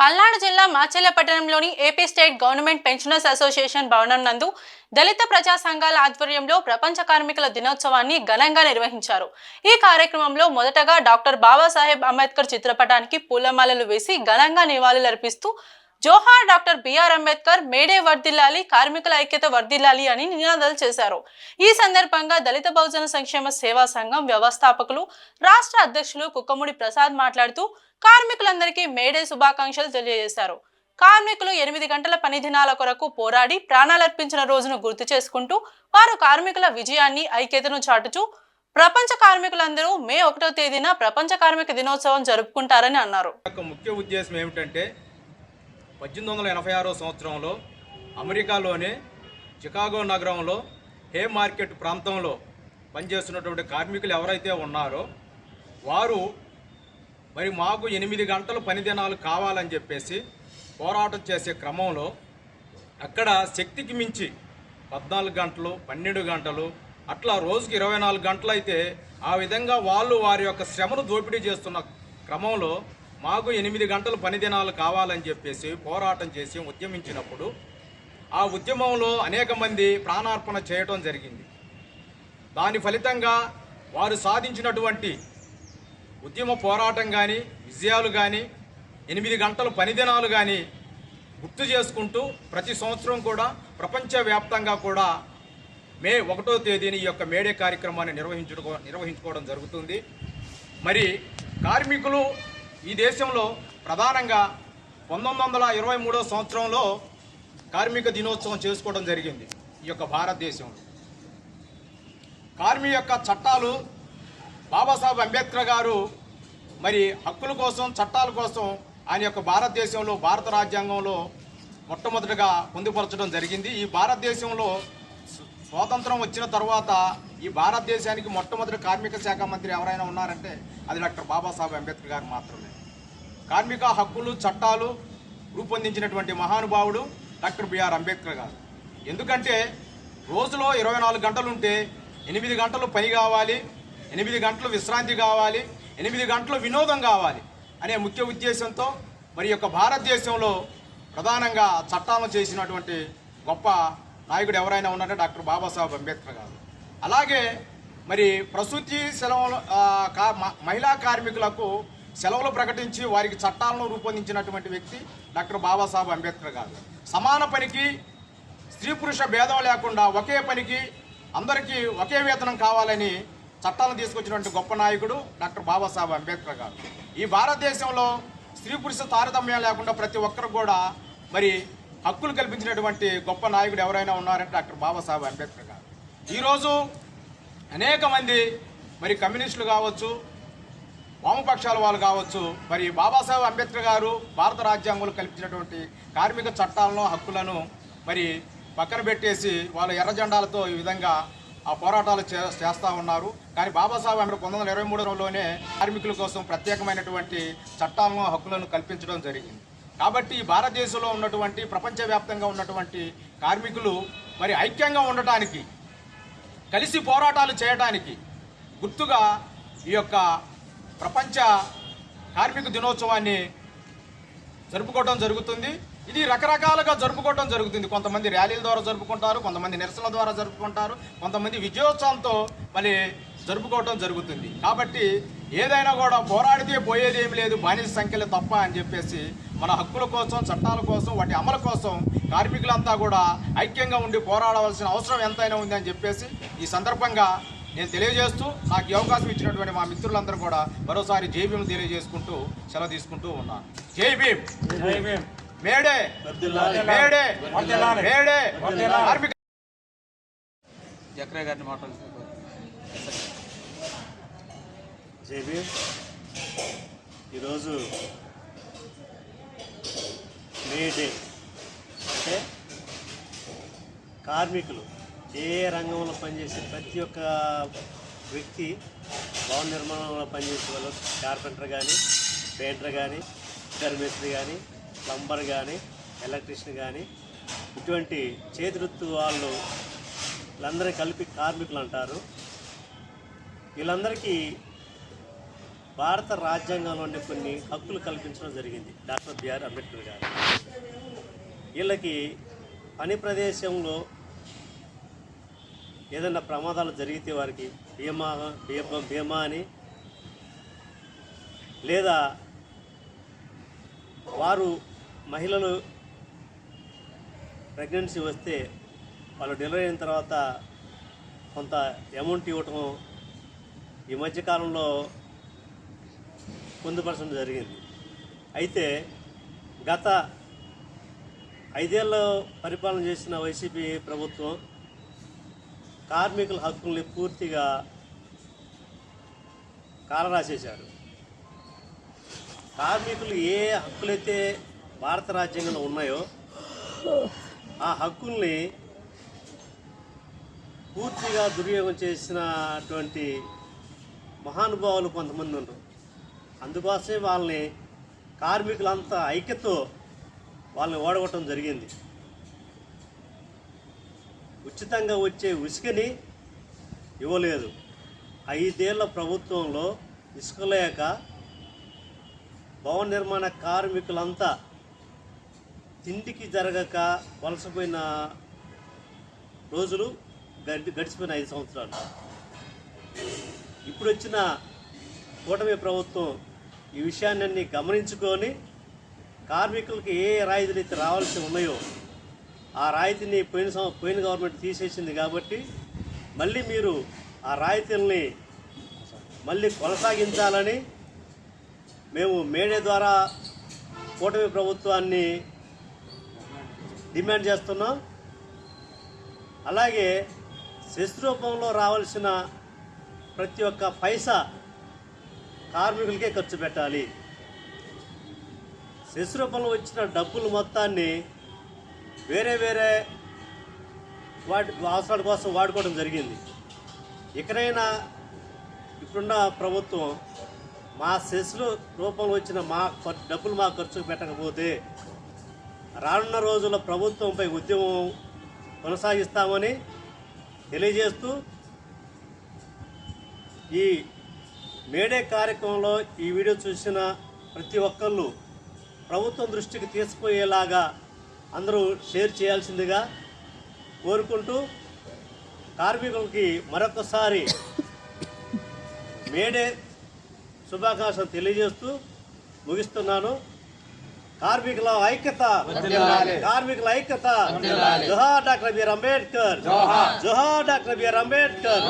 పల్నాడు జిల్లా మాచెల్ల పట్టణంలోని AP state government pensioners association భవనం నందు దళిత ప్రజా సంఘాల ఆధ్వర్యంలో ప్రపంచ కార్మికుల దినోత్సవాన్ని ఘనంగా నిర్వహించారు. ఈ కార్యక్రమంలో మొదటగా డాక్టర్ బాబాసాహెబ్ అంబేద్కర్ చిత్రపటానికి పూలమాలలు వేసి ఘనంగా నివాళులర్పిస్తూ జోహార్ డాక్టర్ బిఆర్ అంబేద్కర్, మేడే వర్ధిల్లాలి, కార్మికుల ఐక్యత వర్ధిల్లాలి అని నినాదాలు చేశారు. ఈ సందర్భంగా దళిత బహుజన సంక్షేమ సేవా సంఘం వ్యవస్థాపకులు, రాష్ట్ర అధ్యక్షులు కుక్కముడి ప్రసాద్ మాట్లాడుతూ కార్మికులందరికీ మేడే శుభాకాంక్షలు తెలియజేశారు. కార్మికులు 8 గంటల పని దినాల కొరకు పోరాడి ప్రాణాలర్పించిన రోజును గుర్తు చేసుకుంటూ వారు కార్మికుల విజయాన్ని, ఐక్యతను చాటుచూ ప్రపంచ కార్మికులందరూ మే 1వ తేదీన ప్రపంచ కార్మిక దినోత్సవం జరుపుకుంటారని అన్నారు. ముఖ్య ఉద్దేశం ఏమిటంటే 1886 సంవత్సరంలో అమెరికాలోని చికాగో నగరంలో హే మార్కెట్ ప్రాంతంలో పనిచేస్తున్నటువంటి కార్మికులు ఎవరైతే ఉన్నారో వారు మరి మాకు 8 గంటలు పని దినాలు కావాలని చెప్పేసి పోరాటం చేసే క్రమంలో అక్కడ శక్తికి మించి 14 గంటలు, 12 గంటలు అట్లా రోజుకి 24 గంటలు అయితే ఆ విధంగా వాళ్ళు వారి యొక్క శ్రమను దోపిడీ చేస్తున్న క్రమంలో మాకు 8 గంటలు పని దినాలు కావాలని చెప్పేసి పోరాటం చేసి ఉద్యమించినప్పుడు ఆ ఉద్యమంలో అనేక మంది ప్రాణార్పణ చేయడం జరిగింది. దాని ఫలితంగా వారు సాధించినటువంటి ఉద్యమ పోరాటం కానీ, విజయాలు కానీ, 8 గంటల పని దినాలు కానీ గుర్తు చేసుకుంటూ ప్రతి సంవత్సరం కూడా ప్రపంచవ్యాప్తంగా కూడా మే 1వ తేదీని ఈ యొక్క మేడే కార్యక్రమాన్ని నిర్వహించుకోవడం జరుగుతుంది. మరి కార్మికులు ఈ దేశంలో ప్రధానంగా 1923 సంవత్సరంలో కార్మిక దినోత్సవం చేసుకోవడం జరిగింది. ఈ యొక్క భారతదేశంలో కార్మిక యొక్క చట్టాలు బాబాసాహెబ్ అంబేద్కర్ గారు మరి హక్కుల కోసం, చట్టాల కోసం ఆయన యొక్క భారతదేశంలో, భారత రాజ్యాంగంలో మొట్టమొదటిగా పొందుపరచడం జరిగింది. ఈ భారతదేశంలో స్వాతంత్రం వచ్చిన తర్వాత ఈ భారతదేశానికి మొట్టమొదటి కార్మిక శాఖ మంత్రి ఎవరైనా ఉన్నారంటే అది డాక్టర్ బాబాసాహెబ్ అంబేద్కర్ గారు మాత్రమే. కార్మిక హక్కులు, చట్టాలు రూపొందించినటువంటి మహానుభావుడు డాక్టర్ బిఆర్ అంబేద్కర్ గారు. ఎందుకంటే రోజులో 24 గంటలు ఉంటే 8 గంటలు పని కావాలి, 8 గంటలు విశ్రాంతి కావాలి, 8 గంటలు వినోదం కావాలి అనే ముఖ్య ఉద్దేశంతో మరి యొక్క భారతదేశంలో ప్రధానంగా చట్టాలను చేసినటువంటి గొప్ప నాయకుడు ఎవరైనా ఉన్నారంటే డాక్టర్ బాబాసాహెబ్ అంబేద్కర్ గారు. అలాగే మరి ప్రసూతి సెలవులు, మహిళా కార్మికులకు సెలవులు ప్రకటించి వారికి చట్టాలను రూపొందించినటువంటి వ్యక్తి డాక్టర్ బాబాసాహెబ్ అంబేద్కర్ గారు. సమాన పనికి స్త్రీ పురుష భేదం లేకుండా ఒకే పనికి అందరికీ ఒకే వేతనం కావాలని చట్టాలను తీసుకొచ్చినటువంటి గొప్ప నాయకుడు డాక్టర్ బాబాసాహెబ్ అంబేద్కర్ గారు. ఈ భారతదేశంలో స్త్రీ పురుష తారతమ్యం లేకుండా ప్రతి ఒక్కరు కూడా మరి హక్కులు కల్పించినటువంటి గొప్ప నాయకుడు ఎవరైనా ఉన్నారంటే డాక్టర్ బాబాసాహెబ్ అంబేద్కర్ గారు. ఈరోజు అనేక మంది మరి కమ్యూనిస్టులు కావచ్చు, వామపక్షాల వాళ్ళు కావచ్చు, మరి బాబాసాహెబ్ అంబేద్కర్ గారు భారత రాజ్యాంగంలో కల్పించినటువంటి కార్మిక చట్టాలను, హక్కులను మరి పక్కన పెట్టేసి వాళ్ళు ఎర్ర జెండాలతో ఈ విధంగా ఆ పోరాటాలు చేస్తూ ఉన్నారు. కానీ బాబాసాహెబ్ అంబేద్కర్ 1923లోనే కార్మికుల కోసం ప్రత్యేకమైనటువంటి చట్టాలను, హక్కులను కల్పించడం జరిగింది. కాబట్టి భారతదేశంలో ఉన్నటువంటి, ప్రపంచవ్యాప్తంగా ఉన్నటువంటి కార్మికులు మరి ఐక్యంగా ఉండటానికి, కలిసి పోరాటాలు చేయడానికి గుర్తుగా ఈ యొక్క ప్రపంచ కార్మిక దినోత్సవాన్ని జరుపుకోవడం జరుగుతుంది. ఇది రకరకాలుగా జరుపుకోవడం జరుగుతుంది. కొంతమంది ర్యాలీల ద్వారా జరుపుకుంటారు, కొంతమంది నిరసనల ద్వారా జరుపుకుంటారు, కొంతమంది విజయోత్సవంతో మళ్ళీ జరుపుకోవడం జరుగుతుంది. కాబట్టి ఏదైనా కూడా పోరాడితే పోయేది ఏమి లేదు, బానిస సంఖ్యలు తప్ప అని చెప్పేసి మన హక్కుల కోసం, చట్టాల కోసం, వాటి అమలు కోసం కార్మికులంతా కూడా ఐక్యంగా ఉండి పోరాడవలసిన అవసరం ఎంతైనా ఉంది అని చెప్పేసి ఈ సందర్భంగా నేను తెలియజేస్తూ, నాకు ఈ అవకాశం ఇచ్చినటువంటి మా మిత్రులందరూ కూడా మరోసారి జై భీమ్ తెలియజేసుకుంటూ సెలవు తీసుకుంటూ ఉన్నాను. జై భీమ్, మేడే మేడే మేడే. కార్మిక జక్రయ్య గారిని మాట్లాడుతున్నారు. జై భీమ్. ఈరోజు మే డే అంటే కార్మికులు ఏ రంగంలో పనిచేసే ప్రతి ఒక్క వ్యక్తి, భవన నిర్మాణంలో పనిచేసే వాళ్ళు, కార్పెంటర్ కానీ, పెయింటర్ కానీ, మేస్త్రి కానీ, ప్లంబర్ కానీ, ఎలక్ట్రీషియన్ కానీ, ఇటువంటి చేతి వృత్తి వాళ్ళు వీళ్ళందరినీ కలిపి కార్మికులు అంటారు. వీళ్ళందరికీ భారత రాజ్యాంగంలోని కొన్ని హక్కులు కల్పించడం జరిగింది డాక్టర్ బిఆర్ అంబేద్కర్ గారు. వీళ్ళకి పని ప్రదేశంలో ఏదైనా ప్రమాదాలు జరిగితే వారికి బీమా అని, లేదా వారు మహిళలు ప్రెగ్నెన్సీ వస్తే వాళ్ళు డెలివరీ అయిన తర్వాత కొంత అమౌంట్ ఇవ్వటం ఈ మధ్యకాలంలో పొందుపరచడం జరిగింది. అయితే గత 5 ఏళ్ళు పరిపాలన చేసిన వైసీపీ ప్రభుత్వం కార్మికుల హక్కుల్ని పూర్తిగా కాలరాసేశారు. కార్మికులు ఏ హక్కులైతే భారత రాజ్యాంగంలో ఉన్నాయో ఆ హక్కుల్ని పూర్తిగా దుర్యోగం చేసినటువంటి మహానుభావులు కొంతమంది ఉన్నారు. అందుకోసమే వాళ్ళని కార్మికులంతా ఐక్యతో వాళ్ళని ఓడగొట్టడం జరిగింది. ఉచితంగా వచ్చే ఇసుకని ఇవ్వలేదు. 5 ఏళ్ల ప్రభుత్వంలో ఇసుక లేక భవన నిర్మాణ కార్మికులంతా తిండికి జరగక వలసపోయిన రోజులు గడిచిపోయిన 5 సంవత్సరాలు. ఇప్పుడు వచ్చిన కూటమి ప్రభుత్వం ఈ విషయాన్ని గమనించుకొని కార్మికులకి ఏ రాయితీలు అయితే రావాల్సి ఉన్నాయో ఆ రాయితీని పోయిన గవర్నమెంట్ తీసేసింది. కాబట్టి మళ్ళీ మీరు ఆ రాయితీలని మళ్ళీ కొనసాగించాలని మేము మేడే ద్వారా కూటమి ప్రభుత్వాన్ని డిమాండ్ చేస్తున్నాం. అలాగే సెస్ రూపంలో రావాల్సిన ప్రతి ఒక్క పైసా కార్మికులకే ఖర్చు పెట్టాలి. సెస్ రూపంలో వచ్చిన డబ్బులు మొత్తాన్ని వేరే వాటి అవసరాల కోసం వాడుకోవడం జరిగింది. ఇకనైనా ఇప్పుడున్న ప్రభుత్వం మా సెస్లు రూపంలో వచ్చిన మా డబ్బులు మా ఖర్చుకు పెట్టకపోతే రానున్న రోజుల్లో ప్రభుత్వంపై ఉద్యమం కొనసాగిస్తామని తెలియజేస్తూ ఈ మేడే కార్యక్రమంలో ఈ వీడియో చూసిన ప్రతి ఒక్కళ్ళు ప్రభుత్వం దృష్టికి తీసుకుపోయేలాగా అందరూ షేర్ చేయాల్సిందిగా కోరుకుంటూ కార్మికులకి మరొకసారి మేడే శుభాకాంక్షలు తెలియజేస్తూ ముగిస్తున్నాను. కార్మికుల ఐక్యత, కార్మికుల ఐక్యత. జోహార్ డాక్టర్ బిఆర్ అంబేద్కర్, జోహార్ డాక్టర్ బిఆర్ అంబేద్కర్.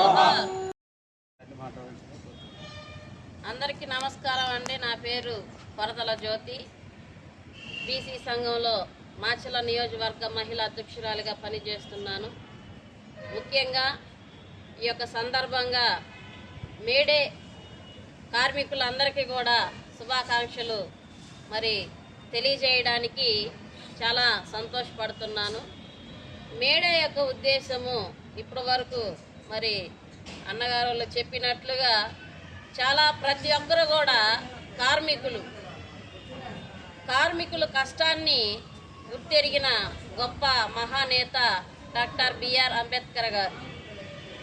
అందరికీ నమస్కారం అండి. నా పేరు కొరతల జ్యోతి. బీసీ సంఘంలో మాచల నియోజకవర్గ మహిళా అధ్యక్షురాలిగా పనిచేస్తున్నాను. ముఖ్యంగా ఈ యొక్క సందర్భంగా మేడే కార్మికులందరికీ కూడా శుభాకాంక్షలు మరి తెలియజేయడానికి చాలా సంతోషపడుతున్నాను. మేడే యొక్క ఉద్దేశము ఇప్పటి వరకు మరి అన్నగారు వాళ్ళు చెప్పినట్లుగా చాలా ప్రతి ఒక్కరు కూడా కార్మికులు కష్టాన్ని గుర్తెరిగిన గొప్ప మహానేత డాక్టర్ బిఆర్ అంబేద్కర్ గారు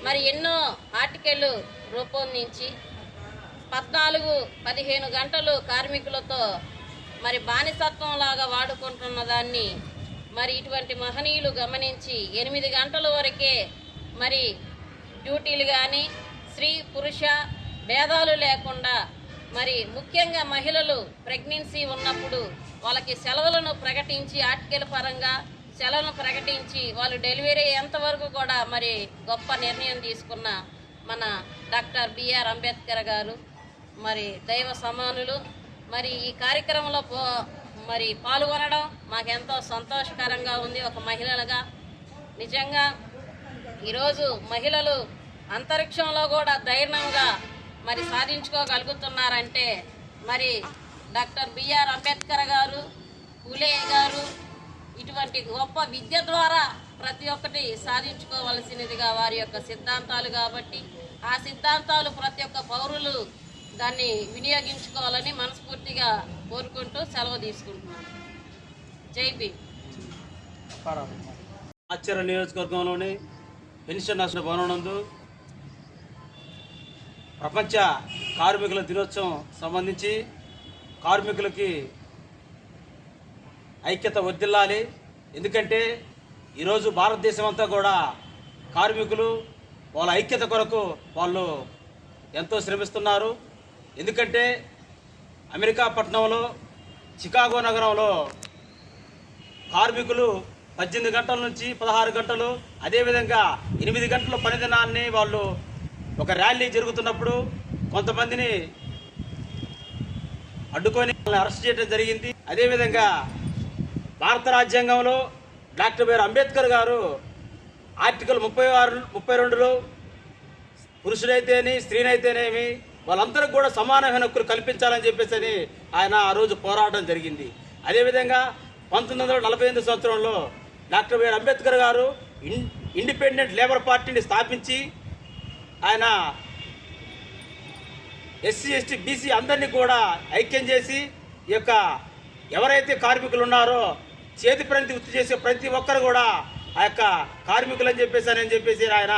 మరి ఎన్నో ఆర్టికల్ రూపొందించి 14-15 గంటలు కార్మికులతో మరి బానిసత్వంలాగా వాడుకుంటున్న దాన్ని మరి ఇటువంటి మహనీయులు గమనించి 8 గంటల వరకే మరి డ్యూటీలు కానీ స్త్రీ పురుష భేదాలు లేకుండా మరి ముఖ్యంగా మహిళలు ప్రెగ్నెన్సీ ఉన్నప్పుడు వాళ్ళకి సెలవులను ప్రకటించి ఆర్టికల్ పరంగా సెలవులను ప్రకటించి వాళ్ళు డెలివరీ అయ్యేంతవరకు కూడా మరి గొప్ప నిర్ణయం తీసుకున్న మన డాక్టర్ బిఆర్ అంబేద్కర్ గారు మరి దైవ సమానులు. మరి ఈ కార్యక్రమంలో మరి పాల్గొనడం మాకెంతో సంతోషకరంగా ఉంది ఒక మహిళలుగా. నిజంగా ఈరోజు మహిళలు అంతరిక్షంలో కూడా ధైర్యంగా మరి సాధించుకోగలుగుతున్నారంటే మరి డాక్టర్ బిఆర్ అంబేద్కర్ గారు, పూలే గారు ఇటువంటి గొప్ప విద్య ద్వారా ప్రతి ఒక్కటి సాధించుకోవాల్సినదిగా వారి యొక్క సిద్ధాంతాలు. కాబట్టి ఆ సిద్ధాంతాలు ప్రతి ఒక్క పౌరులు దాన్ని వినియోగించుకోవాలని మనస్ఫూర్తిగా కోరుకుంటూ సెలవు తీసుకుంటున్నాను. జై భీమ్. ఆచార్య నియోజకవర్గంలోని పెన్షన్ భవనం నందు ప్రపంచ కార్మికుల దినోత్సవం సంబంధించి కార్మికులకి ఐక్యత వర్ధిల్లాలి. ఎందుకంటే ఈరోజు భారతదేశం అంతా కూడా కార్మికులు వాళ్ళ ఐక్యత కొరకు వాళ్ళు ఎంతో శ్రమిస్తున్నారు. ఎందుకంటే అమెరికా పట్టణంలో, చికాగో నగరంలో కార్మికులు 18 గంటల నుంచి 16 గంటలు, అదేవిధంగా 8 గంటల పని దినాన్ని వాళ్ళు ఒక ర్యాలీ జరుగుతున్నప్పుడు కొంతమందిని అడ్డుకొని వాళ్ళని అరెస్ట్ చేయడం జరిగింది. అదేవిధంగా భారత రాజ్యాంగంలో డాక్టర్ బిఆర్ అంబేద్కర్ గారు ఆర్టికల్ 32లో పురుషుడైతేనే స్త్రీనైతేనేమి వాళ్ళందరికీ కూడా సమానమైన హక్కులు కల్పించాలని చెప్పేసి ఆయన ఆ రోజు పోరాటం జరిగింది. అదేవిధంగా 1948 సంవత్సరంలో డాక్టర్ బిఆర్ అంబేద్కర్ గారు ఇండిపెండెంట్ లేబర్ పార్టీని స్థాపించి ఆయన ఎస్సీ, ఎస్టీ, బీసీ అందరినీ కూడా ఐక్యం చేసి ఈ యొక్క ఎవరైతే కార్మికులు ఉన్నారో చేతి పని వృత్తి చేసే ప్రతి ఒక్కరు కూడా ఆ యొక్క కార్మికులు అని చెప్పేసి ఆయన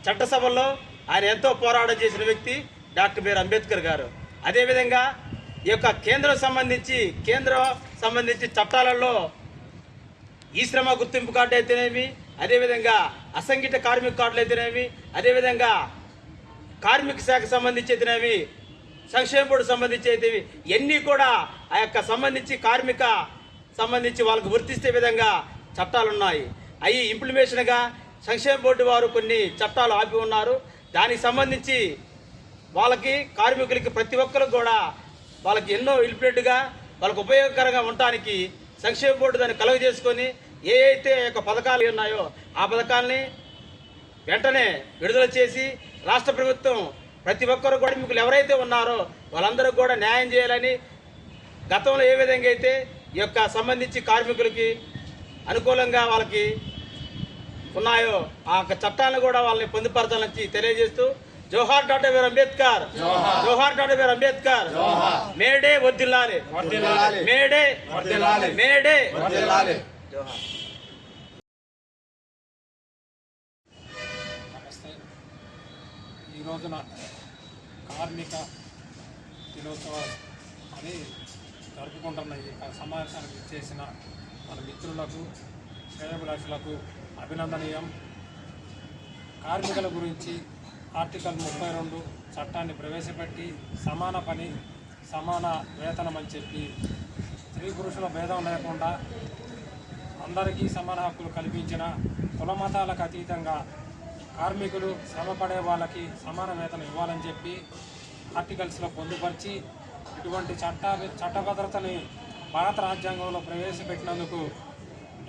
చట్టసభల్లో ఆయన ఎంతో పోరాటం చేసిన వ్యక్తి డాక్టర్ బిఆర్ అంబేద్కర్ గారు. అదేవిధంగా ఈ యొక్క కేంద్రం సంబంధించి చట్టాలలో ఈ శ్రమ గుర్తింపు కార్డు అయితేనేమి, అదేవిధంగా అసంఘటిత కార్మిక కార్డులు అయితేనేమి, అదేవిధంగా కార్మిక శాఖకు సంబంధించి అయితేనేమి, సంక్షేమ బోర్డు సంబంధించి అయితే ఇవన్నీ కూడా ఆ యొక్క సంబంధించి వాళ్ళకు వర్తిస్తే విధంగా చట్టాలు ఉన్నాయి. అవి ఇంప్లిమేషన్గా సంక్షేమ బోర్డు వారు కొన్ని చట్టాలు ఆపి ఉన్నారు. దానికి సంబంధించి వాళ్ళకి కార్మికులకి ప్రతి ఒక్కరికి కూడా వాళ్ళకి ఎన్నో ఇంప్లిమెంట్గా వాళ్ళకు ఉపయోగకరంగా ఉండటానికి సంక్షేమ బోర్డు దాన్ని కలుగజేసుకొని ఏ అయితే యొక్క పథకాలు ఉన్నాయో ఆ పథకాలని వెంటనే విడుదల చేసి రాష్ట్ర ప్రభుత్వం ప్రతి ఒక్కరు కార్మికులు ఎవరైతే ఉన్నారో వాళ్ళందరూ కూడా న్యాయం చేయాలని, గతంలో ఏ విధంగా అయితే ఈ యొక్క సంబంధించి కార్మికులకి అనుకూలంగా వాళ్ళకి ఉన్నాయో ఆ చట్టాలను కూడా వాళ్ళని పొందుపరచాలని తెలియజేస్తూ జోహార్ డాక్టర్ బిఆర్ అంబేద్కర్, జోహార్ డాక్టర్ బిఆర్ అంబేద్కర్, మేడే వర్ధిల్లాలి, మేడే వర్ధిల్లాలి. నమస్తే. ఈ రోజున కార్మిక దినోత్సవం అని జరుపుకుంటున్న ఈ సమావేశానికి చేసిన మన మిత్రులకు, శ్రేయోభిలాషులకు అభినందనీయం. కార్మికుల గురించి ఆర్టికల్ 32 చట్టాన్ని ప్రవేశపెట్టి సమాన పని సమాన వేతనం అని చెప్పి స్త్రీ పురుషుల భేదం లేకుండా అందరికీ సమాన హక్కులు కల్పించిన, కుల మతాలకు అతీతంగా కార్మికులు శ్రమపడే వాళ్ళకి సమాన వేతనం ఇవ్వాలని చెప్పి ఆర్టికల్స్లో పొందుపరిచి ఇటువంటి చట్టభద్రతని భారత రాజ్యాంగంలో ప్రవేశపెట్టినందుకు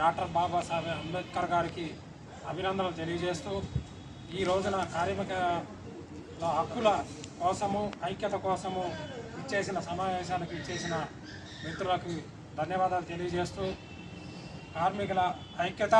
డాక్టర్ బాబాసాహెబ్ అంబేద్కర్ గారికి అభినందనలు తెలియజేస్తూ ఈ రోజున కార్మిక హక్కుల కోసము, ఐక్యత కోసము సమావేశానికి ఇచ్చేసిన మిత్రులకు ధన్యవాదాలు తెలియజేస్తూ కార్మికుల ఐక్యత